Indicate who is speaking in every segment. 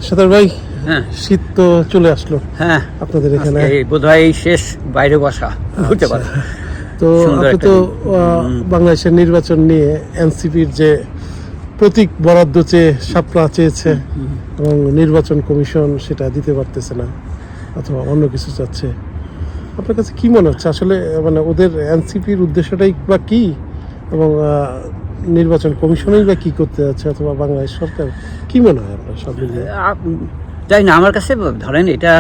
Speaker 1: সাতার ভাই,
Speaker 2: হ্যাঁ
Speaker 1: শীত তো চলে আসলো
Speaker 2: হ্যাঁ
Speaker 1: আপনাদের এখানে।
Speaker 2: বোধহয় শেষ বাইরে বসা হতে পারে।
Speaker 1: তো আপনি তো বাংলাদেশের নির্বাচন নিয়ে এনসিপির যে প্রতীক বরাদ্দ চেয়ে শাপলা চেয়েছে এবং নির্বাচন কমিশন সেটা দিতে পারতেছে না অথবা অন্য কিছু চাচ্ছে, আপনার কাছে কি মনে হচ্ছে আসলে মানে ওদের এনসিপির উদ্দেশ্যটাই বা কি এবং নির্বাচন কমিশনই বা কি করতে যাচ্ছে অথবা বাংলাদেশ সরকার কি মনে হয় আপনার সব মিলিয়ে?
Speaker 2: যাই না, আমার কাছে ধরেন এটা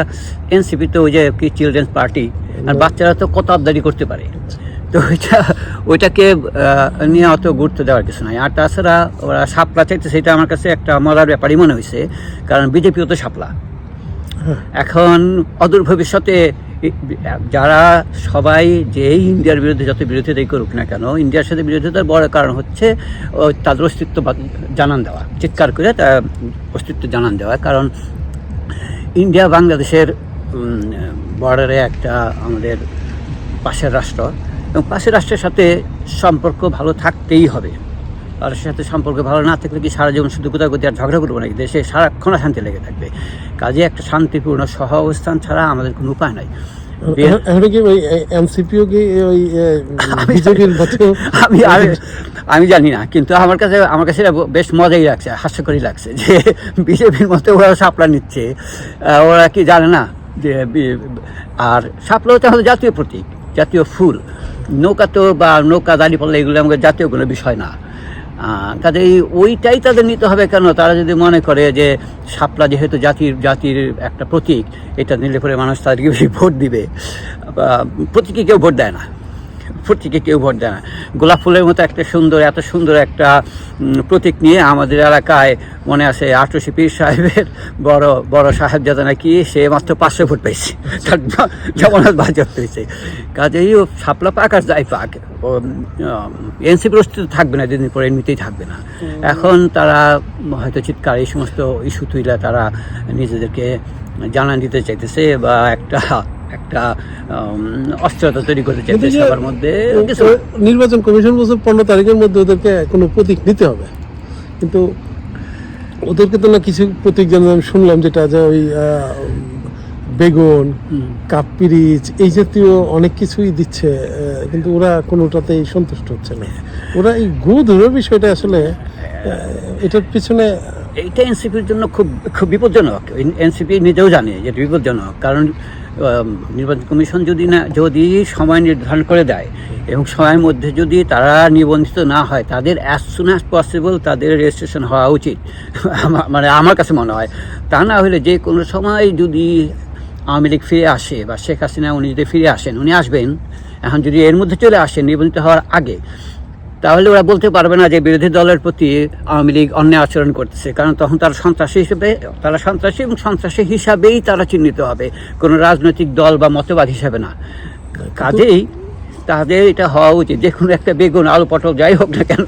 Speaker 2: এনসিপি তো ওই যে কি চিলড্রেন্স পার্টি, আর বাচ্চারা তো কত আবদারি করতে পারে, তো ওইটাকে নিয়ে অত গুরুত্ব দেওয়ার কিছু নাই। আর তাছাড়া ওরা শাপলা চাইতে সেটা আমার কাছে একটা মজার ব্যাপারই মনে হয়েছে, কারণ বিজেপিও তো শাপলা। এখন অদূর ভবিষ্যতে যারা সবাই যেই ইন্ডিয়ার বিরুদ্ধে যত বিরোধিতাই করুক না কেন, ইন্ডিয়ার সাথে বিরোধিতার বড় কারণ হচ্ছে তাদের অস্তিত্ব জানান দেওয়া, চিৎকার করে তার অস্তিত্ব জানান দেওয়া। কারণ ইন্ডিয়া বাংলাদেশের বর্ডারে একটা আমাদের পাশের রাষ্ট্র, এবং পাশের রাষ্ট্রের সাথে সম্পর্ক ভালো থাকতেই হবে। তার সাথে সম্পর্ক ভালো না থাকলে কি সারা জীবন শুধু কোথাও কোথাও ঝগড়া করবো নাকি? দেশে সারাক্ষণ শান্তি লেগে থাকবে। কাজে একটা শান্তিপূর্ণ সহ অবস্থান ছাড়া আমাদের কোনো উপায় নাই। আমি জানি না, কিন্তু আমার কাছে বেশ মজাই লাগছে, হাস্যকরই লাগছে যে বিজেপির মতো ওরা শাপলা নিচ্ছে। ওরা কি জানে না যে আর শাপলা হচ্ছে আমাদের জাতীয় প্রতীক, জাতীয় ফুল। নৌকা তো বা নৌকা দাঁড়িয়ে পড়লে এগুলো আমাদের জাতীয় কোনো বিষয় না। কাজেই ওইটাই তাদের নিতে হবে কেন? তারা যদি মনে করে যে শাপলা যেহেতু জাতির একটা প্রতীক, এটা নিলে পরে মানুষ তাদেরকে বেশি ভোট দিবে। প্রতীকে কেউ ভোট দেয় না, গোলাপ ফুলের মতো এত সুন্দর একটা প্রতীক নিয়ে আমাদের এলাকায় মনে আছে ৮৮ পীর সাহেবের বড় সাহেব যাতে নাকি সে মাত্র ৫০০ ভোট পেয়েছে, তার জগন্নাথ বাজেট পেয়েছে। কাজেই ও শাপলা পাক আর যাই পাক, এনসিপির অস্তিত্ব থাকবে না, যেদিন পরে এমনিতেই থাকবে না। এখন তারা হয়তো চিৎকার এই সমস্ত ইস্যু তুইলা তারা নিজেদেরকে জানান দিতে চাইতেছে বা একটা অস্থিরতা তৈরি করতে চাইছে সবার মধ্যে।
Speaker 1: নির্বাচন কমিশন বলছে 15 তারিখের মধ্যে ওদেরকে কোনো প্রতীক নিতে হবে, কিন্তু ওদেরকে তো না কিছু প্রতীক, যেন আমি শুনলাম যেটা যে ওই বেগুন, কাপপিরিচ এই জাতীয় অনেক কিছুই দিচ্ছে, কিন্তু ওরা কোনোটাতেই সন্তুষ্ট হচ্ছে না। ওরা এই গোধূরের বিষয়টা আসলে এটার পিছনে
Speaker 2: এইটা এনসিপির জন্য খুব বিপজ্জনক। এনসিপি নিজেও জানে যে এটা বিপজ্জনক, কারণ নির্বাচন কমিশন যদি সময় নির্ধারণ করে দেয় এবং সময়ের মধ্যে যদি তারা নিবন্ধিত না হয়, তাদের অ্যাজ সুন অ্যাজ পসিবল তাদের রেজিস্ট্রেশন হওয়া উচিত, মানে আমার কাছে মনে হয়। তা না হলে যে কোনো সময় যদি আওয়ামী লীগ ফিরে আসে বা শেখ হাসিনা উনি যদি ফিরে আসেন, উনি আসবেন, এখন যদি এর মধ্যে চলে আসেন নিবন্ধিত হওয়ার আগে, তাহলে ওরা বলতে পারবে না যে বিরোধী দলের প্রতি আওয়ামী লীগ অন্যায় আচরণ করতেছে, কারণ তখন তারা সন্ত্রাসী এবং সন্ত্রাসী হিসাবেই তারা চিহ্নিত হবে, কোনো রাজনৈতিক দল বা মতবাদ হিসাবে না। কাজেই তাদের এটা হওয়া উচিত, যে কোনো একটা বেগুন আলু পটল যাই হোক না কেন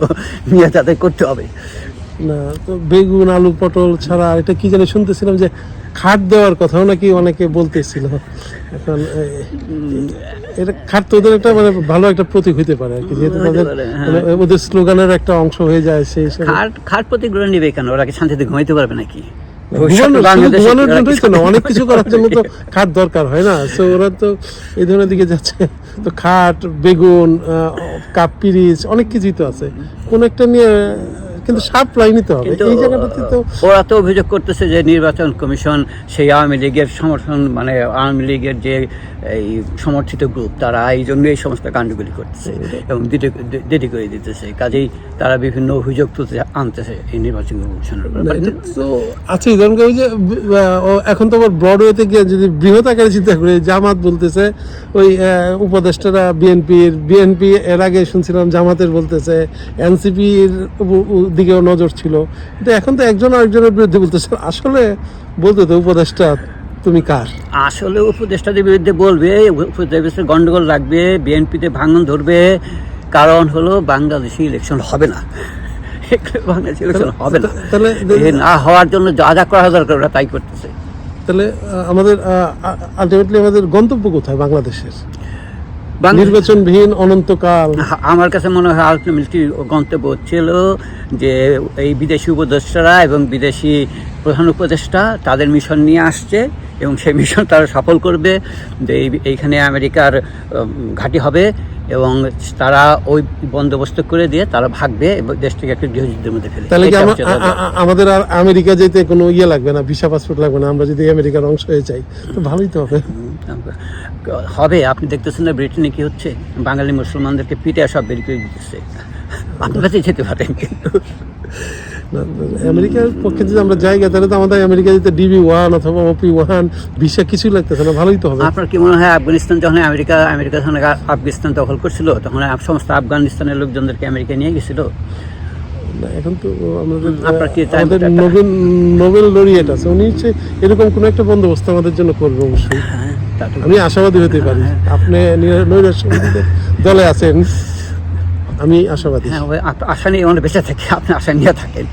Speaker 2: নিয়ে তাদের করতে হবে
Speaker 1: না। তো বেগুন আলু পটল ছাড়া এটা কি জানি শুনতেছিলাম যে খাট দেওয়ার কথাও নাকি অনেকে বলতেছিল। এখন এটা খাট তো ওদের একটা মানে ভালো একটা প্রতীক হইতে পারে আর কি, যেহেতু তাদের ওদের স্লোগানের একটা অংশ হয়ে যায়। সেই
Speaker 2: খাট প্রতীক গ্রহণ নিবে কেন? ওরা কি শান্তিতে ঘুমাইতে পারবে নাকি?
Speaker 1: অনেক কিছু করার জন্য তো খাট দরকার হয় না, তো ওরা তো এই ধরনের দিকে যাচ্ছে। তো খাট, বেগুন, কাপপিরিচ অনেক কিছুই তো আছে, কোন একটা নিয়ে কিন্তু সাপ্লাই নিতে হবে। এই জায়গাটাতে তো
Speaker 2: ওরা তো অভিযোগ করতেছে যে নির্বাচন কমিশন সেই আওয়ামী লীগের সমর্থন, মানে আওয়ামী লীগের যে এই সমর্থিত গ্রুপ, তারা এই জন্য এই সমস্ত কাণ্ডগুলি করতেছে এবং দেরি করে দিতেছে। কাজেই তারা বিভিন্ন অভিযোগ তুলতে আনতেছে এই নির্বাচন কমিশনের।
Speaker 1: তো আচ্ছা, ধরুন ওই যে এখন তো আবার ব্রডওয়েতে গিয়ে যদি বৃহৎ আকারে চিন্তা করে, জামাত বলতেছে ওই উপদেষ্টারা বিএনপি এর আগে শুনছিলাম জামাতের বলতেছে, এনসিপির দিকেও নজর ছিল, কিন্তু এখন তো একজন আরেকজনের বিরুদ্ধে বলতেছে। আসলে বলতে তো উপদেষ্টা তুমি কার?
Speaker 2: আসলে উপদেষ্টাদের বিরুদ্ধে বলবে, উপদেষ্টাদের গন্ডগোল লাগবে, বিএনপিতে ভাঙন ধরবে, কারণ হলো বাংলাদেশে ইলেকশন হবে না, বাংলাদেশে ইলেকশন হবে না। তাহলে না হওয়ার জন্য যা করা দরকার ওরা তাই করতেছে।
Speaker 1: তাহলে আমাদের আলটিমেটলি আমাদের গন্তব্য কোথায় বাংলাদেশের? নির্বাচনবিহীন অনন্তকাল।
Speaker 2: আমার কাছে মনে হয় আলটিমেটলি গন্তব্য ছিল যে এই বিদেশি উপদেষ্টারা এবং বিদেশি প্রধান উপদেষ্টা তাদের মিশন নিয়ে আসছে এবং সেই মিশন তারা সফল করবে, যে এইখানে আমেরিকার ঘাঁটি হবে এবং তারা ওই বন্দোবস্ত করে দিয়ে তারা ভাগবে এবং দেশটাকে একটা গৃহযুদ্ধের মধ্যে ফেলে।
Speaker 1: তাহলে কি
Speaker 2: এটা হচ্ছে তাদের ব্যাপার।
Speaker 1: আমাদের আর আমেরিকা যেতে কোনো ইয়ে লাগবে না, ভিসা পাসপোর্ট লাগবে না, আমরা যদি আমেরিকার অংশ হয়ে যাই তো ভালোই তো হবে।
Speaker 2: হবে, আপনি দেখতেছেন না ব্রিটেনে কি হচ্ছে, বাঙালি মুসলমানদেরকে পিটে সব বের করে দিতেছে। আপনারা যেতে পারেন, কিন্তু
Speaker 1: না, আমেরিকার পক্ষে যদি আমরা জায়গা তাহলে তো আমাদের আমেরিকা যেতে DB-1 অথবা OP-1 ভিসা কিছুই লাগতেছে না, ভালোই তো হবে।
Speaker 2: আপনার কি মনে হয় আফগানিস্তান যখন আমেরিকা যখন আফগানিস্তান দখল করছিল তখন সমস্ত আফগানিস্তানের লোকজনদেরকে আমেরিকা নিয়ে গেছিল?
Speaker 1: না, এখন তো আমাদের
Speaker 2: আপনার কি তাই-
Speaker 1: আমাদের নোবেল লরিয়েট আছে, উনি হচ্ছে এরকম কোনো একটা বন্দোবস্ত আমাদের জন্য করবে অবশ্যই।
Speaker 2: হ্যাঁ, তা তো-
Speaker 1: আমি আশাবাদী হতে পারি। আপনি নৈরাশ্যবাদীদের দলে আছেন, আমি আশাবাদী।
Speaker 2: হ্যাঁ, ওই আশা নিয়ে বেঁচে থাকে, আপনি আশা নিয়ে থাকেন।